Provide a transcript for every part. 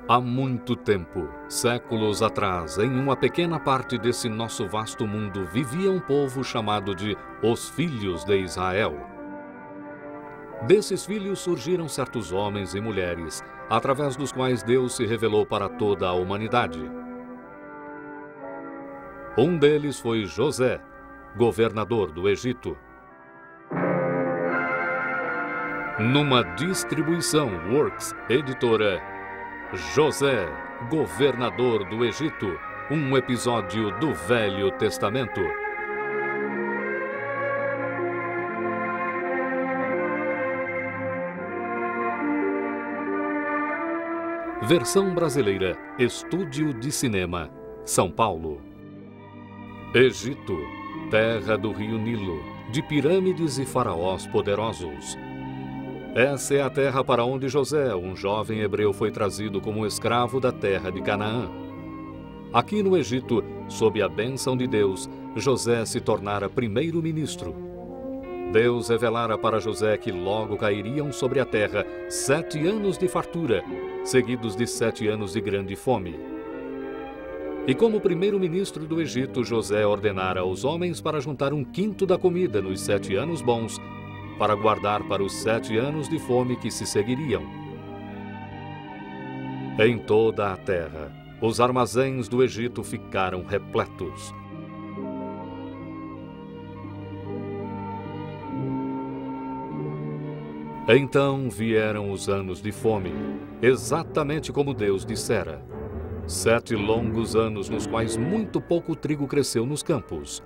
Há muito tempo, séculos atrás, em uma pequena parte desse nosso vasto mundo, vivia um povo chamado de os Filhos de Israel. Desses filhos surgiram certos homens e mulheres, através dos quais Deus se revelou para toda a humanidade. Um deles foi José, governador do Egito. Numa distribuição Works Editora, José, governador do Egito, um episódio do Velho Testamento. Versão brasileira, Estúdio de Cinema, São Paulo. Egito, terra do rio Nilo, de pirâmides e faraós poderosos. Essa é a terra para onde José, um jovem hebreu, foi trazido como escravo da terra de Canaã. Aqui no Egito, sob a bênção de Deus, José se tornara primeiro-ministro. Deus revelara para José que logo cairiam sobre a terra 7 anos de fartura, seguidos de 7 anos de grande fome. E como primeiro-ministro do Egito, José ordenara aos homens para juntar 1/5 da comida nos 7 anos bons, para guardar para os 7 anos de fome que se seguiriam. Em toda a terra, os armazéns do Egito ficaram repletos. Então vieram os anos de fome, exatamente como Deus dissera. 7 longos anos nos quais muito pouco trigo cresceu nos campos.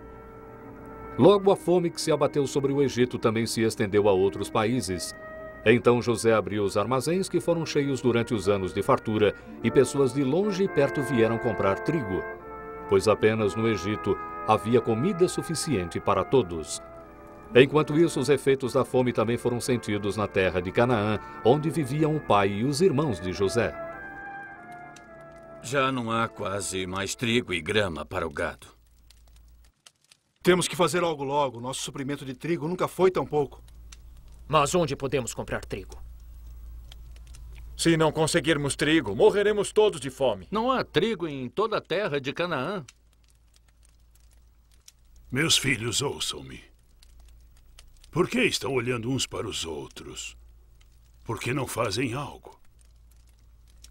Logo a fome que se abateu sobre o Egito também se estendeu a outros países. Então José abriu os armazéns que foram cheios durante os anos de fartura, e pessoas de longe e perto vieram comprar trigo, pois apenas no Egito havia comida suficiente para todos. Enquanto isso, os efeitos da fome também foram sentidos na terra de Canaã, onde viviam o pai e os irmãos de José. Já não há quase mais trigo e grama para o gado. Temos que fazer algo logo. Nosso suprimento de trigo nunca foi tão pouco. Mas onde podemos comprar trigo? Se não conseguirmos trigo, morreremos todos de fome. Não há trigo em toda a terra de Canaã. Meus filhos, ouçam-me. Por que estão olhando uns para os outros? Por que não fazem algo?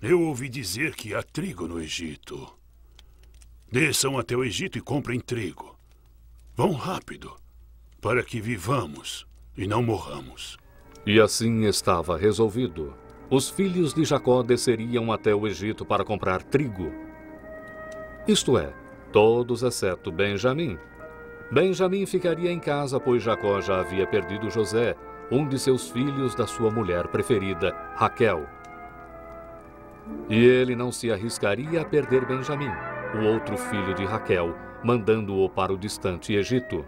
Eu ouvi dizer que há trigo no Egito. Desçam até o Egito e comprem trigo. Vão rápido, para que vivamos e não morramos. E assim estava resolvido. Os filhos de Jacó desceriam até o Egito para comprar trigo. Isto é, todos exceto Benjamim. Benjamim ficaria em casa, pois Jacó já havia perdido José, um de seus filhos da sua mulher preferida, Raquel. E ele não se arriscaria a perder Benjamim, o outro filho de Raquel, mandando-o para o distante Egito.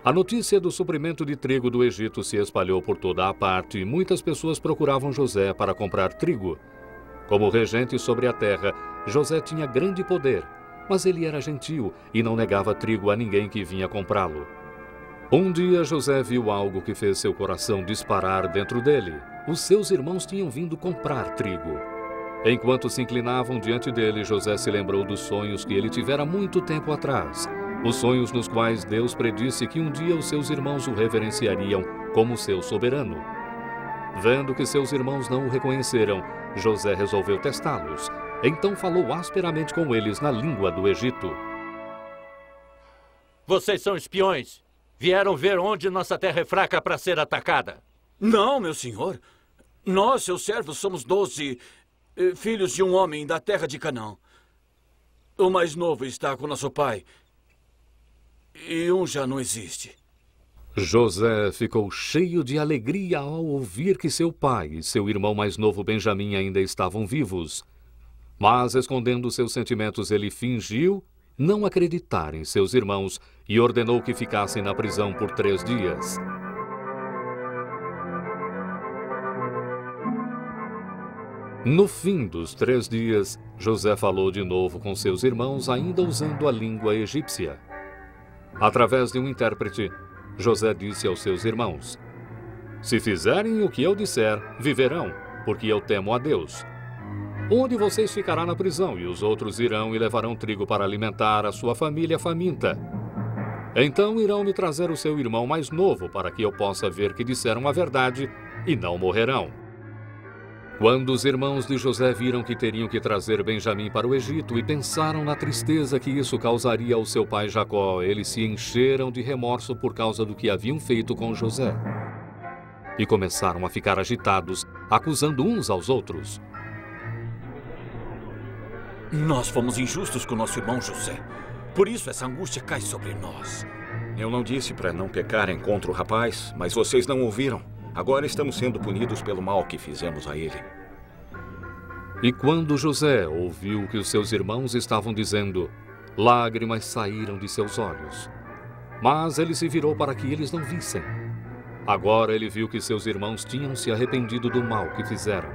A notícia do suprimento de trigo do Egito se espalhou por toda a parte e muitas pessoas procuravam José para comprar trigo. Como regente sobre a terra, José tinha grande poder, mas ele era gentil e não negava trigo a ninguém que vinha comprá-lo. Um dia José viu algo que fez seu coração disparar dentro dele. Os seus irmãos tinham vindo comprar trigo. Enquanto se inclinavam diante dele, José se lembrou dos sonhos que ele tivera muito tempo atrás. Os sonhos nos quais Deus predisse que um dia os seus irmãos o reverenciariam como seu soberano. Vendo que seus irmãos não o reconheceram, José resolveu testá-los. Então falou asperamente com eles na língua do Egito. Vocês são espiões. Vieram ver onde nossa terra é fraca para ser atacada. Não, meu senhor. Nós, seus servos, somos 12 filhos de um homem da terra de Canaã. O mais novo está com nosso pai. E um já não existe. José ficou cheio de alegria ao ouvir que seu pai e seu irmão mais novo Benjamim ainda estavam vivos. Mas, escondendo seus sentimentos, ele fingiu não acreditar em seus irmãos e ordenou que ficassem na prisão por 3 dias. No fim dos 3 dias, José falou de novo com seus irmãos, ainda usando a língua egípcia. Através de um intérprete, José disse aos seus irmãos: "Se fizerem o que eu disser, viverão, porque eu temo a Deus. Um de vocês ficará na prisão, e os outros irão e levarão trigo para alimentar a sua família faminta. Então irão me trazer o seu irmão mais novo, para que eu possa ver que disseram a verdade e não morrerão. Quando os irmãos de José viram que teriam que trazer Benjamim para o Egito e pensaram na tristeza que isso causaria ao seu pai Jacó, eles se encheram de remorso por causa do que haviam feito com José. E começaram a ficar agitados, acusando uns aos outros. Nós fomos injustos com nosso irmão José. Por isso essa angústia cai sobre nós. Eu não disse para não pecarem contra o rapaz, mas vocês não ouviram. Agora estamos sendo punidos pelo mal que fizemos a ele. E quando José ouviu o que os seus irmãos estavam dizendo, lágrimas saíram de seus olhos. Mas ele se virou para que eles não vissem. Agora ele viu que seus irmãos tinham se arrependido do mal que fizeram.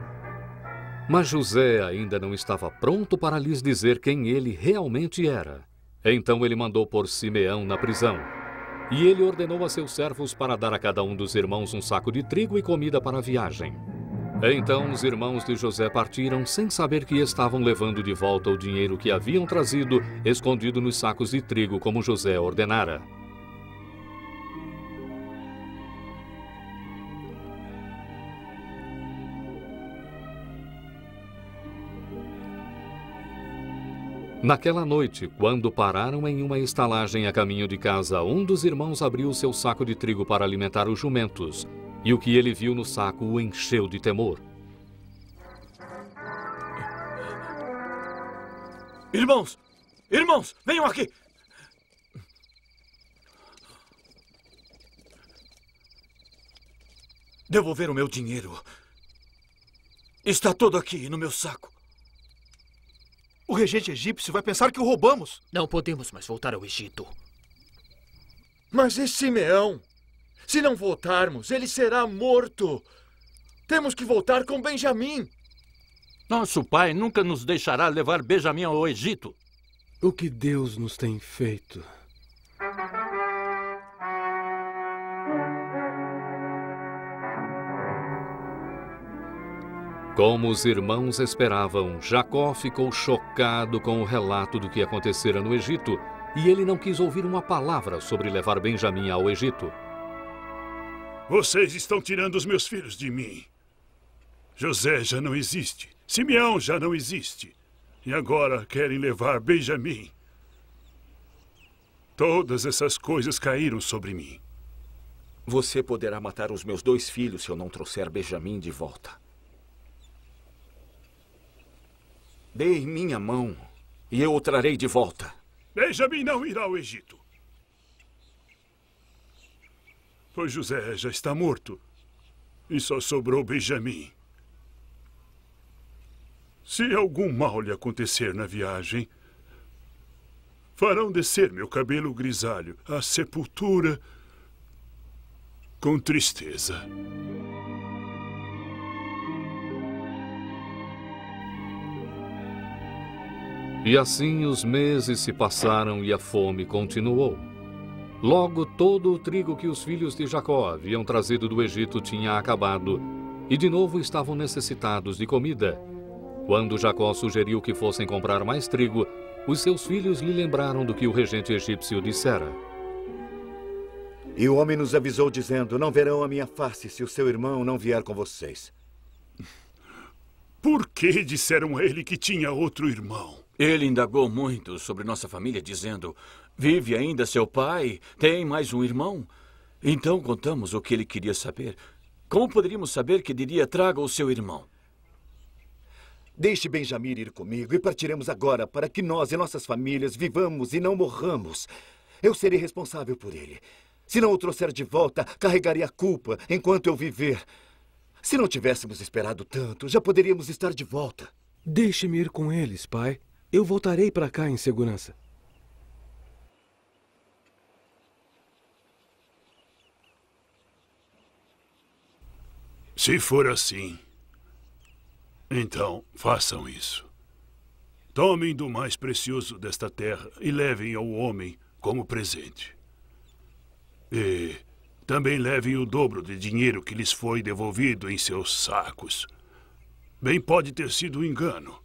Mas José ainda não estava pronto para lhes dizer quem ele realmente era. Então ele mandou pôr Simeão na prisão. E ele ordenou a seus servos para dar a cada um dos irmãos um saco de trigo e comida para a viagem. Então os irmãos de José partiram sem saber que estavam levando de volta o dinheiro que haviam trazido, escondido nos sacos de trigo, como José ordenara. Naquela noite, quando pararam em uma estalagem a caminho de casa, um dos irmãos abriu seu saco de trigo para alimentar os jumentos, e o que ele viu no saco o encheu de temor. Irmãos! Irmãos, venham aqui! Devolver o meu dinheiro. Está todo aqui no meu saco. O regente egípcio vai pensar que o roubamos. Não podemos mais voltar ao Egito. Mas e Simeão? Se não voltarmos, ele será morto. Temos que voltar com Benjamim. Nosso pai nunca nos deixará levar Benjamim ao Egito. O que Deus nos tem feito? Como os irmãos esperavam, Jacó ficou chocado com o relato do que acontecera no Egito, e ele não quis ouvir uma palavra sobre levar Benjamim ao Egito. Vocês estão tirando os meus filhos de mim. José já não existe. Simeão já não existe. E agora querem levar Benjamim. Todas essas coisas caíram sobre mim. Você poderá matar os meus 2 filhos se eu não trouxer Benjamim de volta. Dê em minha mão e eu o trarei de volta. Benjamim não irá ao Egito. Pois José já está morto e só sobrou Benjamim. Se algum mal lhe acontecer na viagem, farão descer meu cabelo grisalho à sepultura com tristeza. E assim os meses se passaram e a fome continuou. Logo todo o trigo que os filhos de Jacó haviam trazido do Egito tinha acabado, e de novo estavam necessitados de comida. Quando Jacó sugeriu que fossem comprar mais trigo, os seus filhos lhe lembraram do que o regente egípcio dissera. E o homem nos avisou dizendo, não verão a minha face se o seu irmão não vier com vocês. Por que disseram a ele que tinha outro irmão? Ele indagou muito sobre nossa família, dizendo, vive ainda seu pai? Tem mais um irmão? Então contamos o que ele queria saber. Como poderíamos saber que diria, traga o seu irmão? Deixe Benjamim ir comigo e partiremos agora para que nós e nossas famílias vivamos e não morramos. Eu serei responsável por ele. Se não o trouxer de volta, carregarei a culpa enquanto eu viver. Se não tivéssemos esperado tanto, já poderíamos estar de volta. Deixe-me ir com eles, pai. Eu voltarei para cá em segurança. Se for assim, então façam isso. Tomem do mais precioso desta terra e levem ao homem como presente. E também levem o dobro de dinheiro que lhes foi devolvido em seus sacos. Bem pode ter sido um engano.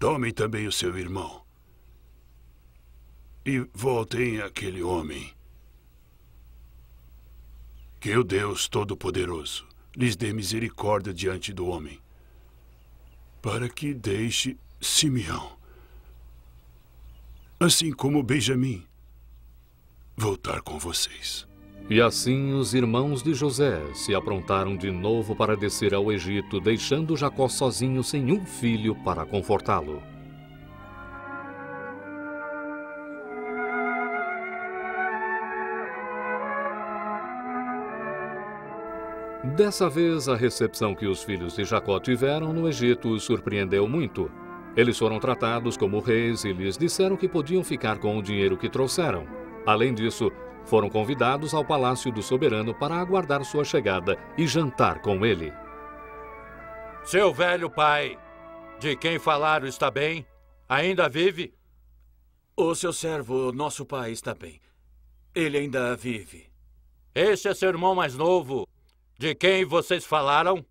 tomem também o seu irmão e voltem àquele homem. Que o Deus Todo-Poderoso lhes dê misericórdia diante do homem, para que deixe Simeão, assim como Benjamim, voltar com vocês. E assim os irmãos de José se aprontaram de novo para descer ao Egito, deixando Jacó sozinho sem um filho para confortá-lo. Dessa vez, a recepção que os filhos de Jacó tiveram no Egito os surpreendeu muito. Eles foram tratados como reis e lhes disseram que podiam ficar com o dinheiro que trouxeram. Além disso, foram convidados ao palácio do soberano para aguardar sua chegada e jantar com ele. Seu velho pai, de quem falaram, está bem? Ainda vive? O seu servo, nosso pai, está bem. Ele ainda vive. Este é seu irmão mais novo, de quem vocês falaram?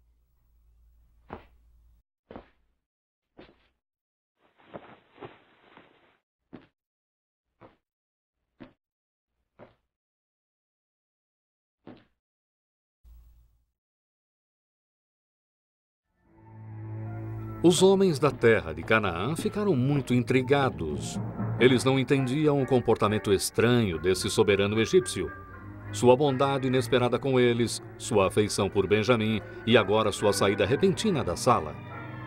Os homens da terra de Canaã ficaram muito intrigados. Eles não entendiam o comportamento estranho desse soberano egípcio. Sua bondade inesperada com eles, sua afeição por Benjamim e agora sua saída repentina da sala.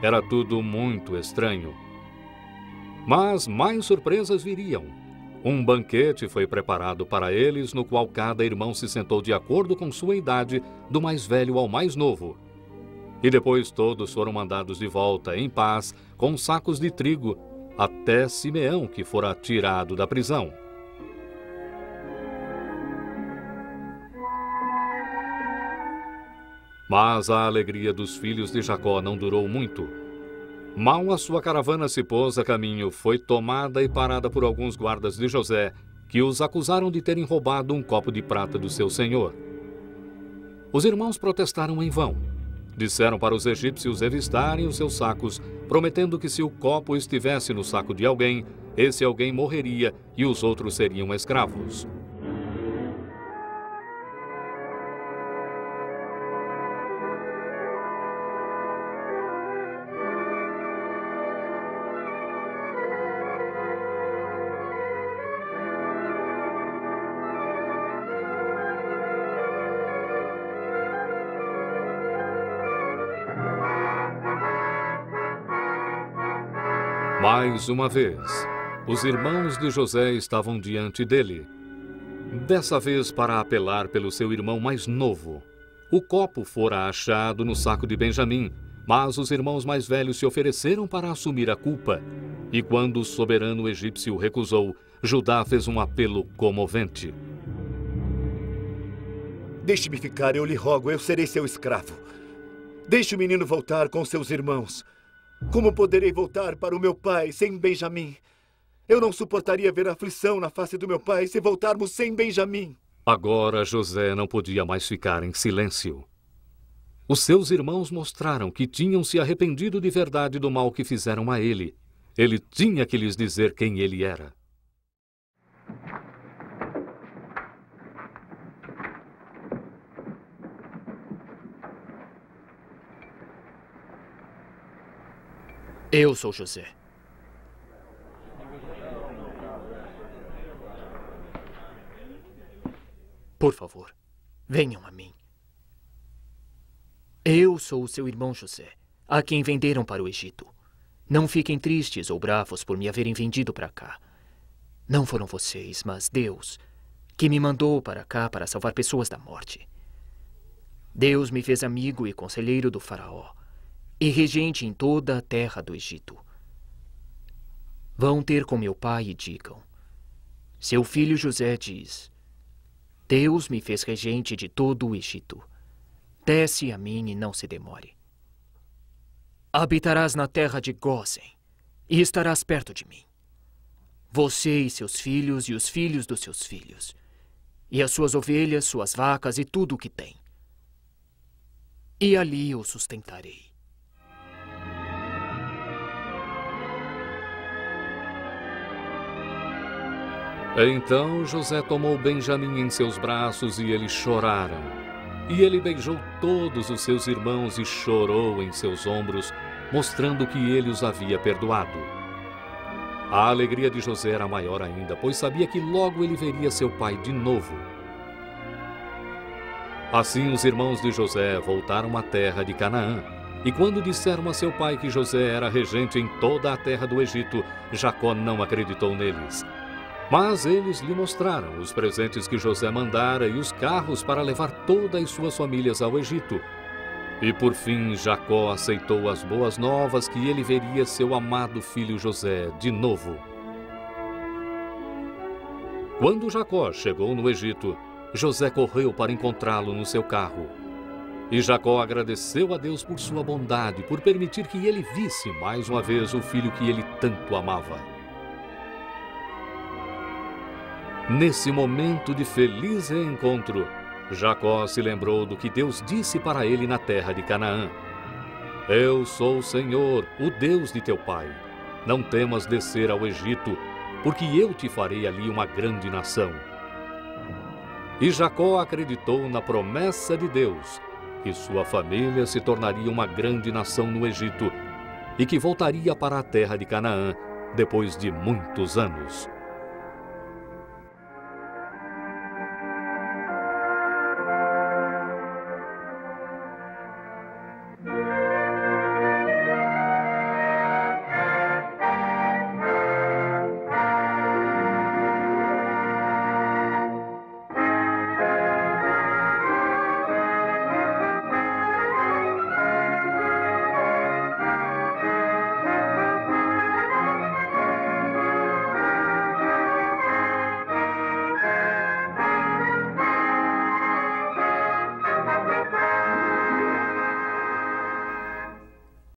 Era tudo muito estranho. Mas mais surpresas viriam. Um banquete foi preparado para eles, no qual cada irmão se sentou de acordo com sua idade, do mais velho ao mais novo. E depois todos foram mandados de volta, em paz, com sacos de trigo, até Simeão, que fora tirado da prisão. Mas a alegria dos filhos de Jacó não durou muito. Mal a sua caravana se pôs a caminho, foi tomada e parada por alguns guardas de José, que os acusaram de terem roubado um copo de prata do seu senhor. Os irmãos protestaram em vão. Disseram para os egípcios revistarem os seus sacos, prometendo que se o copo estivesse no saco de alguém, esse alguém morreria e os outros seriam escravos. Mais uma vez, os irmãos de José estavam diante dele. Dessa vez para apelar pelo seu irmão mais novo. O copo fora achado no saco de Benjamim, mas os irmãos mais velhos se ofereceram para assumir a culpa. E quando o soberano egípcio recusou, Judá fez um apelo comovente. Deixe-me ficar, eu lhe rogo, eu serei seu escravo. Deixe o menino voltar com seus irmãos. Como poderei voltar para o meu pai sem Benjamim? Eu não suportaria ver a aflição na face do meu pai se voltarmos sem Benjamim. Agora José não podia mais ficar em silêncio. Os seus irmãos mostraram que tinham se arrependido de verdade do mal que fizeram a ele. Ele tinha que lhes dizer quem ele era. Eu sou José. Por favor, venham a mim. Eu sou o seu irmão José, a quem venderam para o Egito. Não fiquem tristes ou bravos por me haverem vendido para cá. Não foram vocês, mas Deus, que me mandou para cá para salvar pessoas da morte. Deus me fez amigo e conselheiro do faraó e regente em toda a terra do Egito. Vão ter com meu pai e digam: seu filho José diz, Deus me fez regente de todo o Egito. Desce a mim e não se demore. Habitarás na terra de Gósen e estarás perto de mim. Você e seus filhos e os filhos dos seus filhos, e as suas ovelhas, suas vacas e tudo o que tem. E ali o sustentarei. Então José tomou Benjamim em seus braços e eles choraram. E ele beijou todos os seus irmãos e chorou em seus ombros, mostrando que ele os havia perdoado. A alegria de José era maior ainda, pois sabia que logo ele veria seu pai de novo. Assim os irmãos de José voltaram à terra de Canaã. E quando disseram a seu pai que José era regente em toda a terra do Egito, Jacó não acreditou neles. Mas eles lhe mostraram os presentes que José mandara e os carros para levar todas as suas famílias ao Egito. E por fim Jacó aceitou as boas novas que ele veria seu amado filho José de novo. Quando Jacó chegou no Egito, José correu para encontrá-lo no seu carro. E Jacó agradeceu a Deus por sua bondade, por permitir que ele visse mais uma vez o filho que ele tanto amava. Nesse momento de feliz reencontro, Jacó se lembrou do que Deus disse para ele na terra de Canaã. Eu sou o Senhor, o Deus de teu pai. Não temas descer ao Egito, porque eu te farei ali uma grande nação. E Jacó acreditou na promessa de Deus, que sua família se tornaria uma grande nação no Egito e que voltaria para a terra de Canaã depois de muitos anos.